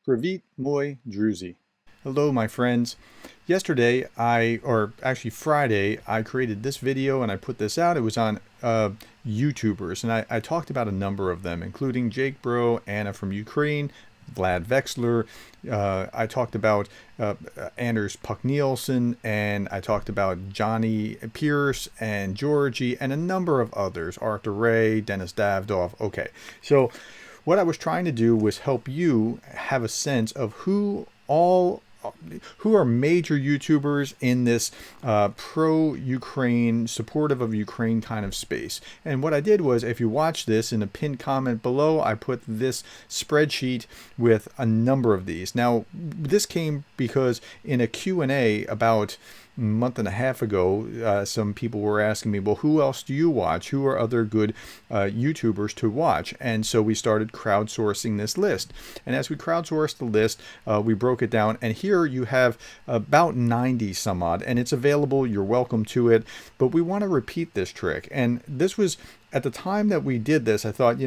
Привіт, мой друзі. Hello, my friends. Yesterday, or actually Friday, I created this video and I put this out. It was on YouTubers, and I talked about a number of them, including Jake Bro, Anna from Ukraine, Vlad Vexler. I talked about Anders Puck Nielsen, and I talked about Johnny Pierce and Georgie, and a number of others, Arthur Ray, Dennis Davdov. Okay, so what I was trying to do was help you have a sense of who are major YouTubers in this pro-Ukraine, supportive of Ukraine kind of space. And what I did was, if you watch this, in a pinned comment below, I put this spreadsheet with a number of these. Now, this came because in a Q&A about month and a half ago, some people were asking me, well, who else do you watch? Who are other good YouTubers to watch? And so we started crowdsourcing this list. And as we crowdsourced the list, we broke it down. And here you have about 90 some odd, and it's available. You're welcome to it. But we want to repeat this trick. And this was, at the time that we did this, I thought,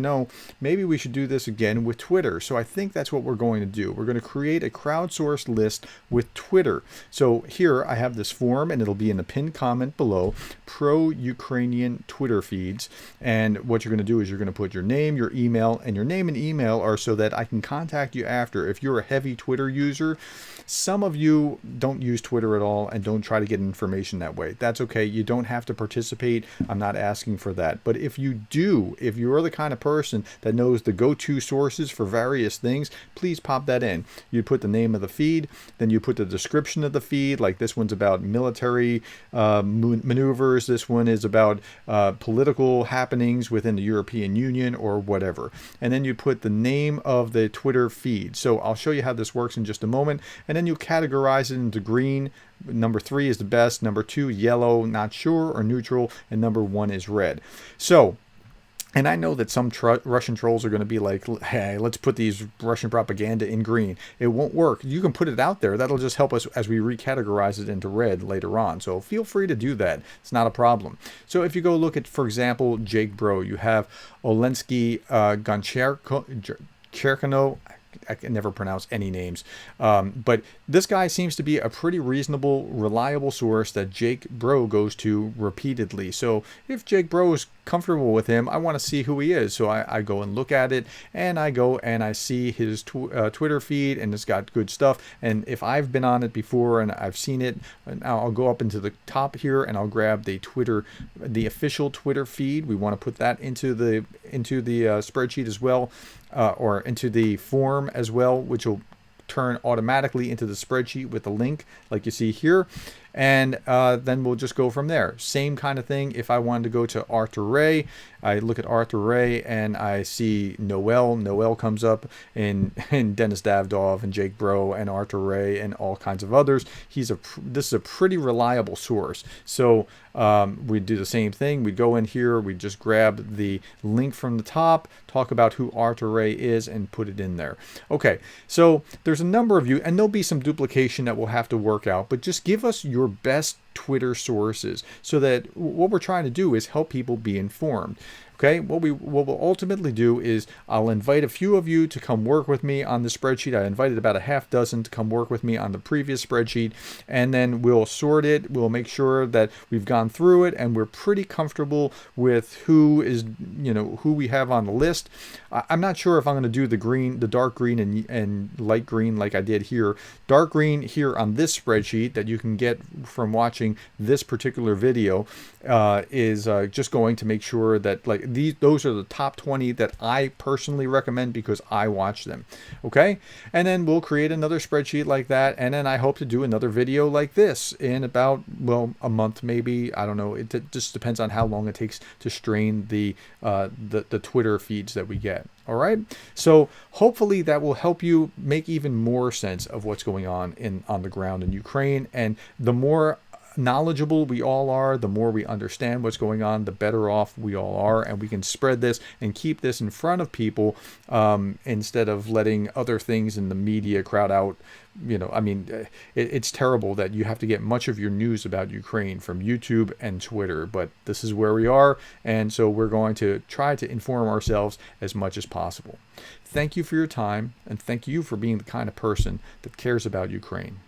maybe we should do this again with Twitter. So I think that's what we're going to do. We're going to create a crowdsourced list with Twitter. So here I have this form, and it'll be in the pinned comment below, pro-Ukrainian Twitter feeds. And what you're going to do is you're going to put your name, your email, and your name and email are so that I can contact you after. If you're a heavy Twitter user, some of you don't use Twitter at all and don't try to get information that way. That's okay. You don't have to participate. I'm not asking for that. But if you do, if you're the kind of person that knows the go-to sources for various things, please pop that in. You put the name of the feed, then you put the description of the feed, like this one's about military maneuvers, this one is about political happenings within the European Union or whatever. And then you put the name of the Twitter feed. So I'll show you how this works in just a moment. And then you categorize it into green. Number 3 is the best. Number 2, yellow, not sure, or neutral. And number 1 is red. So, and I know that some Russian trolls are going to be like, hey, let's put these Russian propaganda in green. It won't work. You can put it out there. That'll just help us as we recategorize it into red later on. So feel free to do that. It's not a problem. So if you go look at, for example, Jake Bro, you have Oleksiy Goncharenko. I can never pronounce any names. But this guy seems to be a pretty reasonable, reliable source that Jake Bro goes to repeatedly. So if Jake Bro is comfortable with him, I want to see who he is. So I go and look at it, and I go and I see his Twitter feed, and it's got good stuff. And if I've been on it before and I've seen it, I'll go up into the top here and I'll grab the official Twitter feed. We want to put that into the spreadsheet as well, or into the form as well, which will turn automatically into the spreadsheet with the link like you see here. And then we'll just go from there. Same kind of thing. If I wanted to go to Arthur Ray, I look at Arthur Ray and I see NOΕL. NOΕL comes up in Dennis Davdov and Jake Bro and Arthur Ray and all kinds of others. This is a pretty reliable source. So we do the same thing. We go in here, we just grab the link from the top, talk about who Arthur Ray is, and put it in there. Okay, so there's a number of you, and there'll be some duplication that we'll have to work out, but just give us your best Twitter sources, so that what we're trying to do is help people be informed. Okay, what we'll ultimately do is I'll invite a few of you to come work with me on the spreadsheet. I invited about a half dozen to come work with me on the previous spreadsheet, and then we'll sort it. We'll make sure that we've gone through it and we're pretty comfortable with who we have on the list. I'm not sure if I'm going to do the dark green and light green like I did here. Dark green here on this spreadsheet that you can get from watching this particular video is just going to make sure that those are the top 20 that I personally recommend because I watch them. Okay, and then we'll create another spreadsheet like that, and then I hope to do another video like this in about, well, a month maybe. I don't know. It just depends on how long it takes to strain the Twitter feeds that we get. All right, so hopefully that will help you make even more sense of what's going on the ground in Ukraine. And the more knowledgeable we all are, the more we understand what's going on, the better off we all are, and we can spread this and keep this in front of people instead of letting other things in the media crowd out. It's terrible that you have to get much of your news about Ukraine from YouTube and Twitter, but this is where we are, and so we're going to try to inform ourselves as much as possible. Thank you for your time, and thank you for being the kind of person that cares about Ukraine.